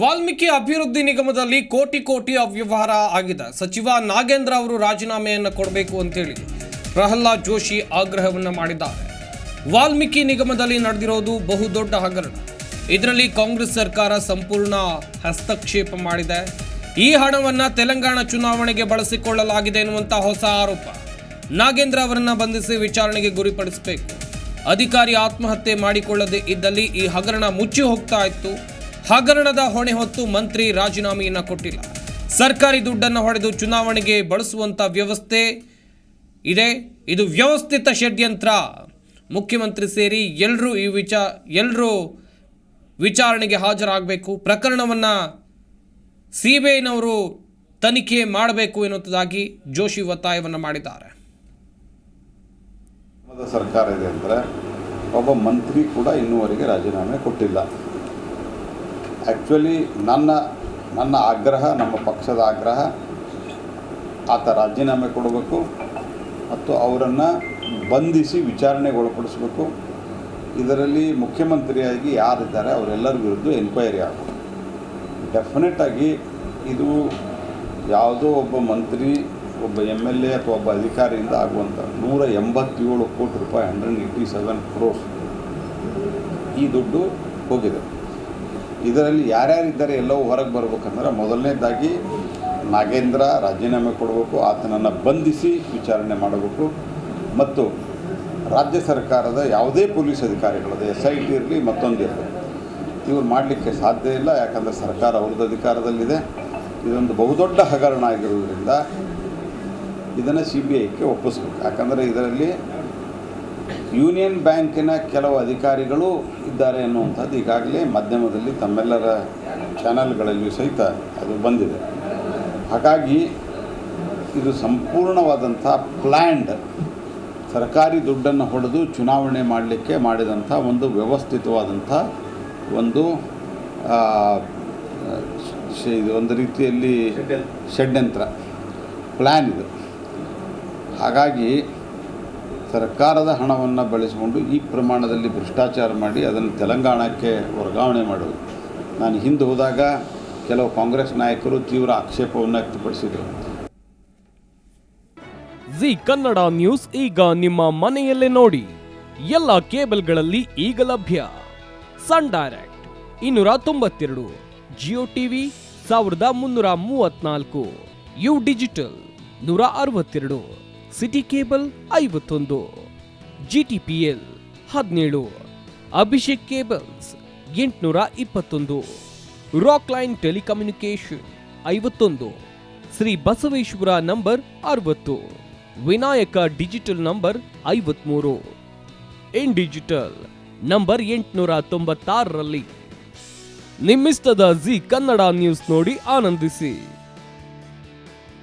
ವಾಲ್ಮೀಕಿ ಅಭಿವೃದ್ಧಿ ನಿಗಮದಲ್ಲಿ ಕೋಟಿ ಅವ್ಯವಹಾರ ಆಗಿದೆ. ಸಚಿವ ನಾಗೇಂದ್ರ ಅವರು ರಾಜೀನಾಮೆಯನ್ನು ಕೊಡಬೇಕು ಅಂತೇಳಿ ಪ್ರಹ್ಲಾದ್ ಜೋಶಿ ಆಗ್ರಹವನ್ನು ಮಾಡಿದ್ದಾರೆ. ವಾಲ್ಮೀಕಿ ನಿಗಮದಲ್ಲಿ ನಡೆದಿರೋದು ಬಹುದೊಡ್ಡ ಹಗರಣ. ಇದರಲ್ಲಿ ಕಾಂಗ್ರೆಸ್ ಸರ್ಕಾರ ಸಂಪೂರ್ಣ ಹಸ್ತಕ್ಷೇಪ ಮಾಡಿದೆ. ಈ ಹಣವನ್ನು ತೆಲಂಗಾಣ ಚುನಾವಣೆಗೆ ಬಳಸಿಕೊಳ್ಳಲಾಗಿದೆ ಎನ್ನುವಂಥ ಹೊಸ ಆರೋಪ. ನಾಗೇಂದ್ರ ಅವರನ್ನು ಬಂಧಿಸಿ ವಿಚಾರಣೆಗೆ ಗುರಿಪಡಿಸಬೇಕು. ಅಧಿಕಾರಿ ಆತ್ಮಹತ್ಯೆ ಮಾಡಿಕೊಳ್ಳದೆ ಇದ್ದಲ್ಲಿ ಈ ಹಗರಣ ಮುಚ್ಚಿ ಹೋಗ್ತಾ ಇತ್ತು. ಹಗರಣದ ಹೊಣೆ ಹೊತ್ತು ಮಂತ್ರಿ ರಾಜೀನಾಮೆಯನ್ನು ಕೊಟ್ಟಿಲ್ಲ. ಸರ್ಕಾರಿ ದುಡ್ಡನ್ನು ಹೊಡೆದು ಚುನಾವಣೆಗೆ ಬಳಸುವಂಥ ವ್ಯವಸ್ಥೆ ಇದೆ. ಇದು ವ್ಯವಸ್ಥಿತ ಷಡ್ಯಂತ್ರ. ಮುಖ್ಯಮಂತ್ರಿ ಸೇರಿ ಎಲ್ಲರೂ ವಿಚಾರಣೆಗೆ ಹಾಜರಾಗಬೇಕು. ಪ್ರಕರಣವನ್ನು ಸಿಬಿಐನವರು ತನಿಖೆ ಮಾಡಬೇಕು ಎನ್ನುವುದಾಗಿ ಜೋಶಿ ಒತ್ತಾಯವನ್ನು ಮಾಡಿದ್ದಾರೆ. ಸರ್ಕಾರ ಇದೆ ಅಂದರೆ ಒಬ್ಬ ಮಂತ್ರಿ ಕೂಡ ಇನ್ನೂವರೆಗೆ ರಾಜೀನಾಮೆ ಕೊಟ್ಟಿಲ್ಲ. ಆ್ಯಕ್ಚುಲಿ ನನ್ನ ಆಗ್ರಹ, ನಮ್ಮ ಪಕ್ಷದ ಆಗ್ರಹ, ಆತ ರಾಜೀನಾಮೆ ಕೊಡಬೇಕು ಮತ್ತು ಅವರನ್ನು ಬಂಧಿಸಿ ವಿಚಾರಣೆಗೆ ಒಳಪಡಿಸಬೇಕು. ಇದರಲ್ಲಿ ಮುಖ್ಯಮಂತ್ರಿಯಾಗಿ ಯಾರಿದ್ದಾರೆ ಅವರೆಲ್ಲರ ವಿರುದ್ಧ ಎನ್ಕ್ವೈರಿ ಆಗಬೇಕು. ಡೆಫಿನೆಟಾಗಿ ಇದು ಯಾವುದೋ ಒಬ್ಬ ಮಂತ್ರಿ, ಒಬ್ಬ MLA ಅಥವಾ ಒಬ್ಬ ಅಧಿಕಾರಿಯಿಂದ ಆಗುವಂಥ 187 ಕೋಟಿ ರೂಪಾಯಿ 187 crores ಈ ದುಡ್ಡು ಹೋಗಿದೆ. ಇದರಲ್ಲಿ ಯಾರ್ಯಾರಿದ್ದಾರೆ ಎಲ್ಲವೂ ಹೊರಗೆ ಬರಬೇಕಂದ್ರೆ ಮೊದಲನೇದಾಗಿ ನಾಗೇಂದ್ರ ರಾಜೀನಾಮೆ ಕೊಡಬೇಕು, ಆತನನ್ನು ಬಂಧಿಸಿ ವಿಚಾರಣೆ ಮಾಡಬೇಕು ಮತ್ತು ರಾಜ್ಯ ಸರ್ಕಾರದ ಯಾವುದೇ ಪೊಲೀಸ್ ಅಧಿಕಾರಿಗಳದ್ದು SIT ಇರಲಿ ಮತ್ತೊಂದು ಇರಲಿ ಇವ್ರು ಮಾಡಲಿಕ್ಕೆ ಸಾಧ್ಯ ಇಲ್ಲ. ಯಾಕಂದರೆ ಸರ್ಕಾರ ಅವ್ರದ್ದು ಅಧಿಕಾರದಲ್ಲಿದೆ. ಇದೊಂದು ಬಹುದೊಡ್ಡ ಹಗರಣ ಆಗಿರೋದ್ರಿಂದ ಇದನ್ನು CBIಗೆ ಒಪ್ಪಿಸ್ಬೇಕು. ಯಾಕಂದರೆ ಇದರಲ್ಲಿ ಯೂನಿಯನ್ ಬ್ಯಾಂಕಿನ ಕೆಲವು ಅಧಿಕಾರಿಗಳು ಇದ್ದಾರೆ ಅನ್ನುವಂಥದ್ದು ಈಗಾಗಲೇ ಮಾಧ್ಯಮದಲ್ಲಿ ತಮ್ಮೆಲ್ಲರ ಚಾನಲ್ಗಳಲ್ಲಿ ಸಹಿತ ಅದು ಬಂದಿದೆ. ಹಾಗಾಗಿ ಇದು ಸಂಪೂರ್ಣವಾದಂಥ ಪ್ಲ್ಯಾಂಡ್ ಸರ್ಕಾರಿ ದುಡ್ಡನ್ನು ಹೊಡೆದು ಚುನಾವಣೆ ಮಾಡಲಿಕ್ಕೆ ಮಾಡಿದಂಥ ಒಂದು ವ್ಯವಸ್ಥಿತವಾದಂಥ ಒಂದು ಒಂದು ರೀತಿಯಲ್ಲಿ ಷಡ್ಯಂತ್ರ ಪ್ಲ್ಯಾನ್ ಇದು. ಹಾಗಾಗಿ ಸರ್ಕಾರದ ಹಣವನ್ನು ಬಳಸಿಕೊಂಡು ಈ ಪ್ರಮಾಣದಲ್ಲಿ ಭ್ರಷ್ಟಾಚಾರ ಮಾಡಿ ಅದನ್ನು ತೆಲಂಗಾಣಕ್ಕೆ ವರ್ಗಾವಣೆ ಮಾಡೋದು. ನಾನು ಹಿಂದೆ ಹೋದಾಗ ಕೆಲವು ಕಾಂಗ್ರೆಸ್ ನಾಯಕರು ತೀವ್ರ ಆಕ್ಷೇಪವನ್ನು ವ್ಯಕ್ತಪಡಿಸಿದರು. ಜಿ ಕನ್ನಡ ನ್ಯೂಸ್ ಈಗ ನಿಮ್ಮ ಮನೆಯಲ್ಲೇ ನೋಡಿ. ಎಲ್ಲ ಕೇಬಲ್ಗಳಲ್ಲಿ ಈಗ ಲಭ್ಯ. Sun Direct 292, Jio TV 1334, U digital 162, city cable 51, GTPL 17, Abhishek cables 821, Rockline telecommunication 51, Shri Basaveshwara number 60, Vinayaka digital number 53, in digital number 896ರಲ್ಲಿ. ನಿಮ್ಮಿಸ್ತದ ಜಿ ಕನ್ನಡ ನ್ಯೂಸ್ ನೋಡಿ ಆನಂದಿಸಿ.